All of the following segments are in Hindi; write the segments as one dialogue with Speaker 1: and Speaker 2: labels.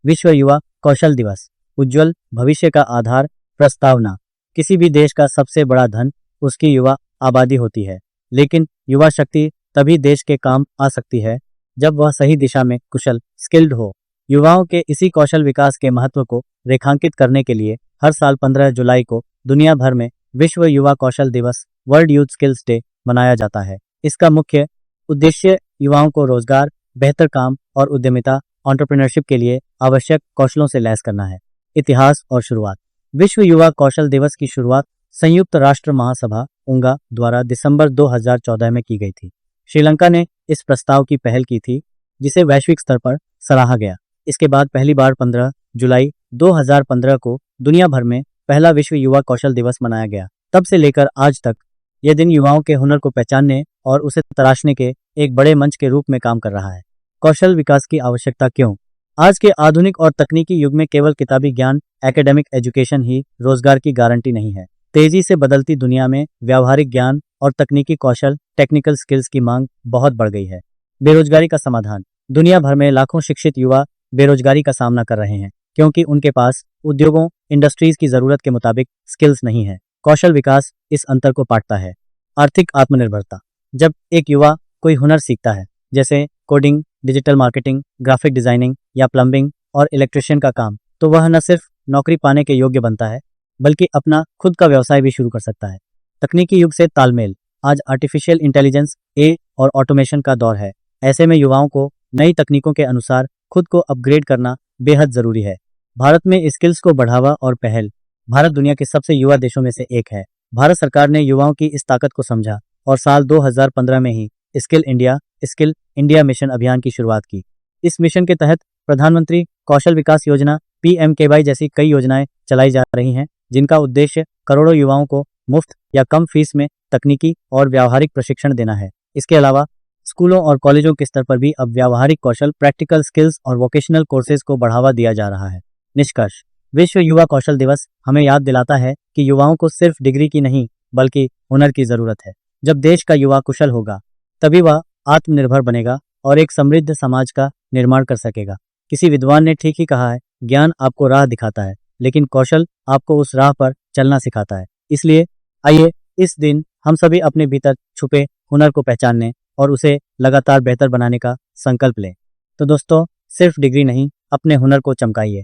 Speaker 1: विश्व युवा कौशल दिवस। उज्ज्वल भविष्य का आधार। प्रस्तावना। किसी भी देश का सबसे बड़ा धन उसकी युवा आबादी होती है, लेकिन युवा शक्ति तभी देश के काम आ सकती है जब वह सही दिशा में कुशल स्किल्ड हो। युवाओं के इसी कौशल विकास के महत्व को रेखांकित करने के लिए हर साल 15 जुलाई को दुनिया भर में विश्व युवा कौशल दिवस वर्ल्ड यूथ स्किल्स डे मनाया जाता है। इसका मुख्य उद्देश्य युवाओं को रोजगार, बेहतर काम और उद्यमिता एंटरप्रेन्योरशिप के लिए आवश्यक कौशलों से लैस करना है। इतिहास और शुरुआत। विश्व युवा कौशल दिवस की शुरुआत संयुक्त राष्ट्र महासभा उंगा द्वारा दिसंबर 2014 में की गई थी। श्रीलंका ने इस प्रस्ताव की पहल की थी, जिसे वैश्विक स्तर पर सराहा गया। इसके बाद पहली बार 15 जुलाई 2015 को दुनिया भर में पहला विश्व युवा कौशल दिवस मनाया गया। तब से लेकर आज तक यह दिन युवाओं के हुनर को पहचानने और उसे तराशने के एक बड़े मंच के रूप में काम कर रहा है। कौशल विकास की आवश्यकता क्यों? आज के आधुनिक और तकनीकी युग में केवल किताबी ज्ञान, एकेडमिक एजुकेशन ही रोजगार की गारंटी नहीं है। तेजी से बदलती दुनिया में व्यावहारिक ज्ञान और तकनीकी कौशल टेक्निकल स्किल्स की मांग बहुत बढ़ गई है। बेरोजगारी का समाधान। दुनिया भर में लाखों शिक्षित युवा बेरोजगारी का सामना कर रहे हैं, क्योंकि उनके पास उद्योगों, इंडस्ट्रीज की जरूरत के मुताबिक स्किल्स नहीं है। कौशल विकास इस अंतर को पाटता है। आर्थिक आत्मनिर्भरता। जब एक युवा कोई हुनर सीखता है, जैसे coding, digital marketing, graphic designing या प्लम्बिंग और इलेक्ट्रिशियन का काम, तो वह न सिर्फ नौकरी पाने के योग्य बनता है, बल्कि अपना खुद का व्यवसाय भी शुरू कर सकता है। तकनीकी युग से तालमेल। आज आर्टिफिशियल इंटेलिजेंस, ए और ऑटोमेशन का दौर है। ऐसे में युवाओं को नई तकनीकों के अनुसार खुद को अपग्रेड करना बेहद जरूरी है। भारत में स्किल्स को बढ़ावा और पहल। भारत दुनिया के सबसे युवा देशों में से एक है। भारत सरकार ने युवाओं की इस ताकत को समझा और साल 2015 में ही स्किल इंडिया मिशन अभियान की शुरुआत की। इस मिशन के तहत प्रधानमंत्री कौशल विकास योजना PMKY जैसी कई योजनाएं चलाई जा रही हैं, जिनका उद्देश्य करोड़ों युवाओं को मुफ्त या कम फीस में तकनीकी और व्यावहारिक प्रशिक्षण देना है। इसके अलावा स्कूलों और कॉलेजों के स्तर पर भी अब व्यावहारिक कौशल, प्रैक्टिकल स्किल्स और वोकेशनल कोर्सेज को बढ़ावा दिया जा रहा है। निष्कर्ष। विश्व युवा कौशल दिवस हमें याद दिलाता है कि युवाओं को सिर्फ डिग्री की नहीं, बल्कि हुनर की जरूरत है। जब देश का युवा कुशल होगा, तभी वह आत्मनिर्भर बनेगा और एक समृद्ध समाज का निर्माण कर सकेगा। किसी विद्वान ने ठीक ही कहा है, ज्ञान आपको राह दिखाता है, लेकिन कौशल आपको उस राह पर चलना सिखाता है। इसलिए आइए इस दिन हम सभी अपने भीतर छुपे हुनर को पहचानने और उसे लगातार बेहतर बनाने का संकल्प लें। तो दोस्तों, सिर्फ डिग्री नहीं, अपने हुनर को चमकाइए।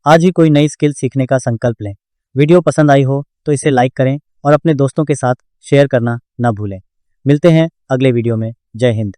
Speaker 1: आज ही कोई नई स्किल सीखने का संकल्प लें। वीडियो पसंद आई हो तो इसे लाइक करें और अपने दोस्तों के साथ शेयर करना ना भूलें। मिलते हैं अगले वीडियो में। जय हिंद।